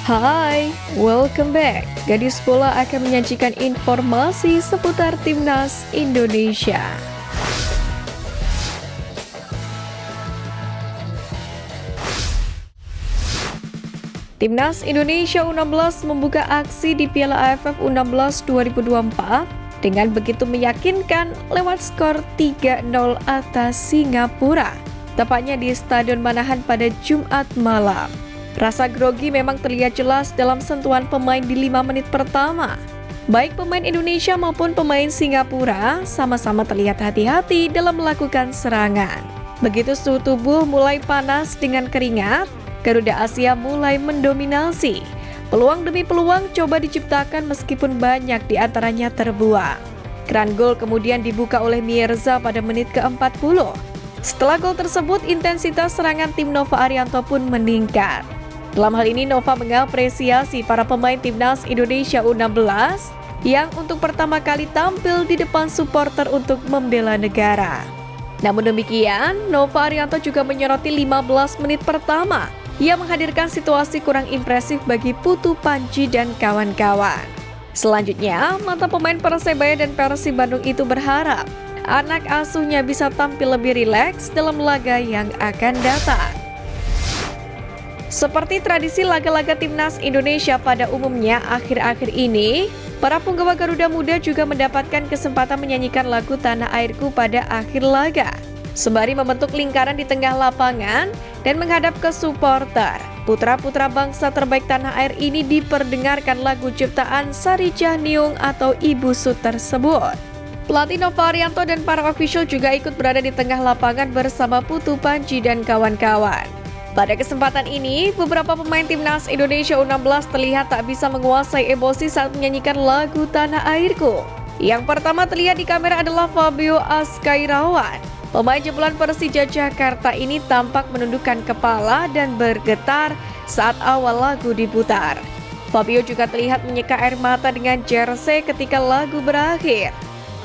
Hai, welcome back. Gadis Bola akan menyajikan informasi seputar Timnas Indonesia. Timnas Indonesia U16 membuka aksi di Piala AFF U16 2024 dengan begitu meyakinkan lewat skor 3-0 atas Singapura, tepatnya di Stadion Manahan pada Jumat malam. Rasa grogi memang terlihat jelas dalam sentuhan pemain di 5 menit pertama. Baik pemain Indonesia maupun pemain Singapura sama-sama terlihat hati-hati dalam melakukan serangan. Begitu suhu tubuh mulai panas dengan keringat, Garuda Asia mulai mendominasi. Peluang demi peluang coba diciptakan meskipun banyak diantaranya terbuang. Keran gol kemudian dibuka oleh Mirza pada menit ke-40. Setelah gol tersebut, intensitas serangan tim Nova Arianto pun meningkat. Dalam hal ini, Nova mengapresiasi para pemain Timnas Indonesia U16 yang untuk pertama kali tampil di depan supporter untuk membela negara. Namun demikian, Nova Arianto juga menyoroti 15 menit pertama yang menghadirkan situasi kurang impresif bagi Putu Panji dan kawan-kawan. Selanjutnya, mantan pemain Persebaya dan Persib Bandung itu berharap anak asuhnya bisa tampil lebih rileks dalam laga yang akan datang. Seperti tradisi laga-laga Timnas Indonesia pada umumnya akhir-akhir ini, para punggawa Garuda Muda juga mendapatkan kesempatan menyanyikan lagu Tanah Airku pada akhir laga. Sembari membentuk lingkaran di tengah lapangan dan menghadap ke supporter, putra-putra bangsa terbaik tanah air ini diperdengarkan lagu ciptaan Sari Cahniung atau Ibu Su tersebut. Pelatih Nova Arianto dan para official juga ikut berada di tengah lapangan bersama Putu Panji dan kawan-kawan. Pada kesempatan ini, beberapa pemain Timnas Indonesia U16 terlihat tak bisa menguasai emosi saat menyanyikan lagu Tanah Airku. Yang pertama terlihat di kamera adalah Fabio Azkairawan. Pemain jebolan Persija Jakarta ini tampak menundukkan kepala dan bergetar saat awal lagu diputar. Fabio juga terlihat menyeka air mata dengan jersey ketika lagu berakhir.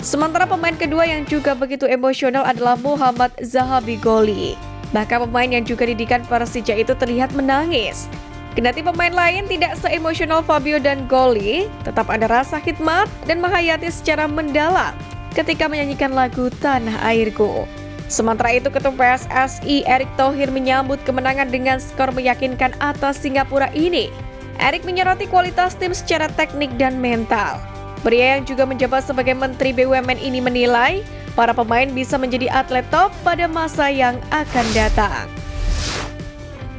Sementara pemain kedua yang juga begitu emosional adalah Muhammad Zahabi Goli. Bahkan pemain yang juga didikan Persija itu terlihat menangis. Kendati pemain lain tidak seemosional Fabio dan Goli, tetap ada rasa khidmat dan menghayati secara mendalam ketika menyanyikan lagu Tanah Airku. Sementara itu, Ketua PSSI Erick Thohir menyambut kemenangan dengan skor meyakinkan atas Singapura ini. Erick menyoroti kualitas tim secara teknik dan mental. Pria yang juga menjabat sebagai Menteri BUMN ini menilai para pemain bisa menjadi atlet top pada masa yang akan datang.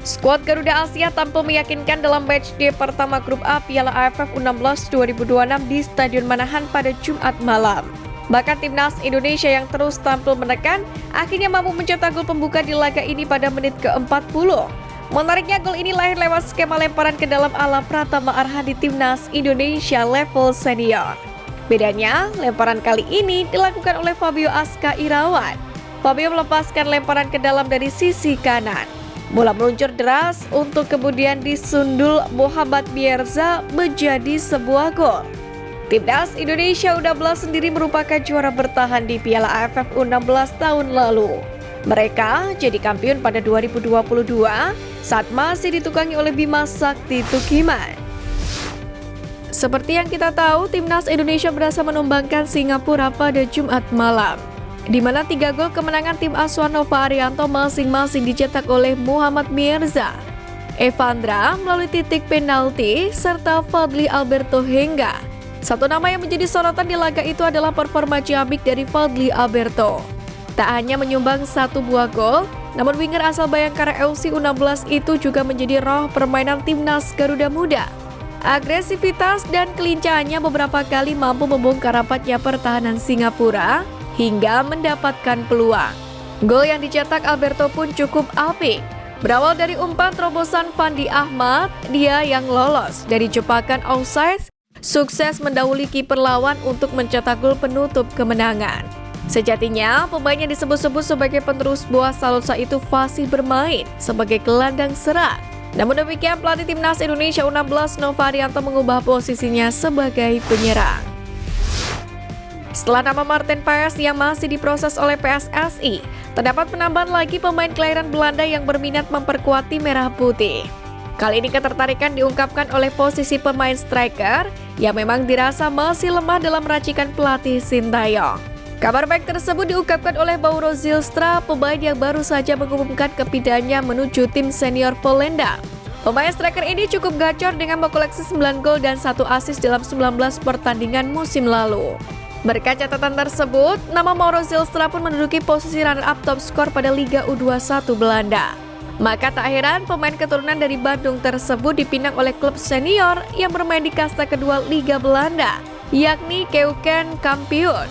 Skuad Garuda Asia tampil meyakinkan dalam matchday pertama grup A Piala AFF U16 2026 di Stadion Manahan pada Jumat malam. Bahkan Timnas Indonesia yang terus tampil menekan akhirnya mampu mencetak gol pembuka di laga ini pada menit ke-40. Menariknya, gol ini lahir lewat skema lemparan ke dalam ala Pratama Arhan di Timnas Indonesia level senior. Bedanya, lemparan kali ini dilakukan oleh Fabio Azkairawan. Fabio melepaskan lemparan ke dalam dari sisi kanan. Bola meluncur deras untuk kemudian disundul Muhammad Mirza menjadi sebuah gol. Timnas Indonesia U16 sendiri merupakan juara bertahan di Piala AFF U16 tahun lalu. Mereka jadi kampiun pada 2022 saat masih ditukangi oleh Bima Sakti Tukiman. Seperti yang kita tahu, Timnas Indonesia berhasil menumbangkan Singapura pada Jumat malam, di mana 3 gol kemenangan tim asuhan Nova Arianto masing-masing dicetak oleh Muhammad Mirza, Evandra melalui titik penalti, serta Fadli Alberto Hengga. Satu nama yang menjadi sorotan di laga itu adalah performa ciamik dari Fadli Alberto. Tak hanya menyumbang 1 buah gol, namun winger asal Bayangkara FC U16 itu juga menjadi roh permainan Timnas Garuda Muda. Agresivitas dan kelincahannya beberapa kali mampu membongkar rapatnya pertahanan Singapura hingga mendapatkan peluang. Gol yang dicetak Alberto pun cukup apik. Berawal dari umpan terobosan Fandi Ahmad, dia yang lolos dari jebakan offside, sukses mendahului kiper lawan untuk mencetak gol penutup kemenangan. Sejatinya, pemain yang disebut-sebut sebagai penerus buah Salsa itu fasih bermain sebagai gelandang serang. Namun demikian, pelatih Timnas Indonesia U16 Nova Arianto mengubah posisinya sebagai penyerang. Setelah nama Martin Paes yang masih diproses oleh PSSI, terdapat penambahan lagi pemain kelahiran Belanda yang berminat memperkuat tim merah putih. Kali ini ketertarikan diungkapkan oleh posisi pemain striker yang memang dirasa masih lemah dalam racikan pelatih Sintayong. Kabar baik tersebut diungkapkan oleh Mauro Zylstra, pemain yang baru saja mengumumkan kepindahannya menuju tim senior Polandia. Pemain striker ini cukup gacor dengan mengoleksi 9 gol dan 1 assist dalam 19 pertandingan musim lalu. Berkat catatan tersebut, nama Mauro Zylstra pun menduduki posisi runner-up top skor pada Liga U21 Belanda. Maka tak heran pemain keturunan dari Bandung tersebut dipinang oleh klub senior yang bermain di kasta kedua Liga Belanda, yakni Keuken Kampioen.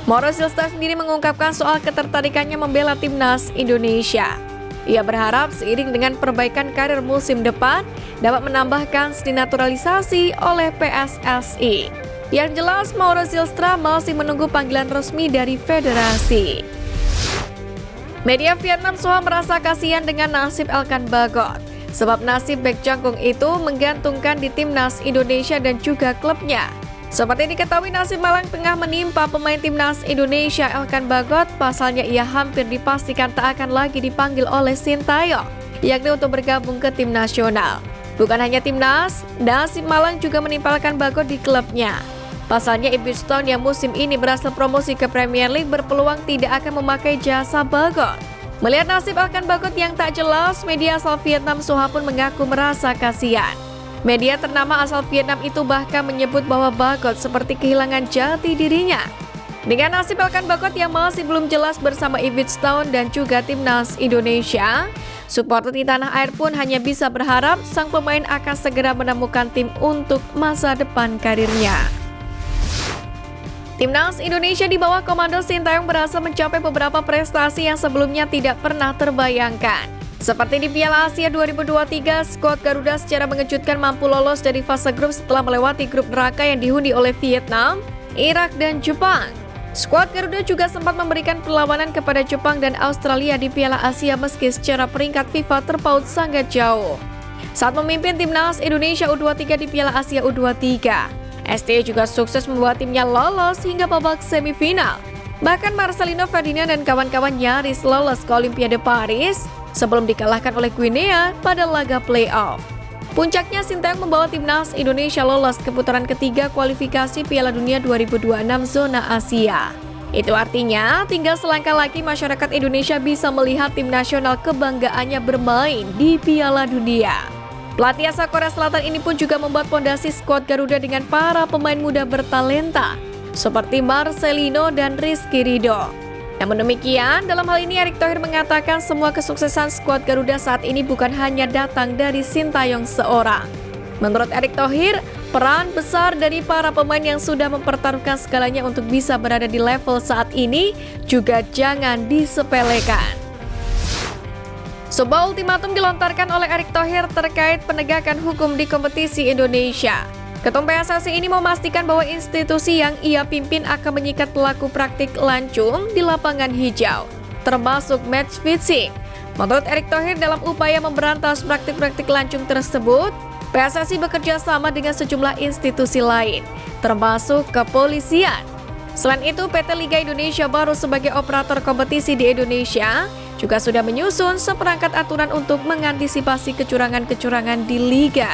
Mauro Zylstra sendiri mengungkapkan soal ketertarikannya membela timnas Indonesia. Ia berharap seiring dengan perbaikan karir musim depan dapat menambahkan dinaturalisasi oleh PSSI. Yang jelas, Mauro Zylstra masih menunggu panggilan resmi dari federasi. Media Vietnam Soha merasa kasihan dengan nasib Elkan Bagot, sebab nasib bek jangkung itu menggantungkan di timnas Indonesia dan juga klubnya. Seperti diketahui, nasib malang tengah menimpa pemain timnas Indonesia Elkan Bagot, pasalnya ia hampir dipastikan tak akan lagi dipanggil oleh Sintayong, yakni untuk bergabung ke tim nasional. Bukan hanya timnas, nasib malang juga menimpalkan Bagot di klubnya. Pasalnya Ipswich Town yang musim ini berhasil promosi ke Premier League berpeluang tidak akan memakai jasa Bagot. Melihat nasib Elkan Bagot yang tak jelas, media asal Vietnam Soha pun mengaku merasa kasihan. Media ternama asal Vietnam itu bahkan menyebut bahwa Bagot seperti kehilangan jati dirinya. Dengan nasib Elkan Bagot yang masih belum jelas bersama Ipswich Town dan juga timnas Indonesia, supporter di tanah air pun hanya bisa berharap sang pemain akan segera menemukan tim untuk masa depan karirnya. Timnas Indonesia di bawah komando Sintayong berhasil mencapai beberapa prestasi yang sebelumnya tidak pernah terbayangkan. Seperti di Piala Asia 2023, skuad Garuda secara mengejutkan mampu lolos dari fase grup setelah melewati grup neraka yang dihuni oleh Vietnam, Irak, dan Jepang. Skuad Garuda juga sempat memberikan perlawanan kepada Jepang dan Australia di Piala Asia meski secara peringkat FIFA terpaut sangat jauh. Saat memimpin timnas Indonesia U23 di Piala Asia U23, STY juga sukses membawa timnya lolos hingga babak semifinal. Bahkan Marcelino Ferdinand dan kawan-kawan nyaris lolos ke Olimpiade Paris sebelum dikalahkan oleh Guinea pada laga playoff. Puncaknya, Sintayong membawa timnas Indonesia lolos ke putaran ketiga kualifikasi Piala Dunia 2026 zona Asia. Itu artinya tinggal selangkah lagi masyarakat Indonesia bisa melihat tim nasional kebanggaannya bermain di Piala Dunia. Pelatih asal Korea Selatan ini pun juga membuat fondasi skuad Garuda dengan para pemain muda bertalenta seperti Marcelino dan Rizky Ridho. Namun demikian, dalam hal ini Erick Thohir mengatakan semua kesuksesan skuad Garuda saat ini bukan hanya datang dari Sintayong seorang. Menurut Erick Thohir, peran besar dari para pemain yang sudah mempertaruhkan segalanya untuk bisa berada di level saat ini juga jangan disepelekan. Sebuah ultimatum dilontarkan oleh Erick Thohir terkait penegakan hukum di kompetisi Indonesia. Ketum PSSI ini memastikan bahwa institusi yang ia pimpin akan menyikat pelaku praktik lancung di lapangan hijau, termasuk match fixing. Menurut Erick Thohir, dalam upaya memberantas praktik-praktik lancung tersebut, PSSI bekerja sama dengan sejumlah institusi lain, termasuk kepolisian. Selain itu, PT Liga Indonesia baru sebagai operator kompetisi di Indonesia juga sudah menyusun seperangkat aturan untuk mengantisipasi kecurangan-kecurangan di Liga.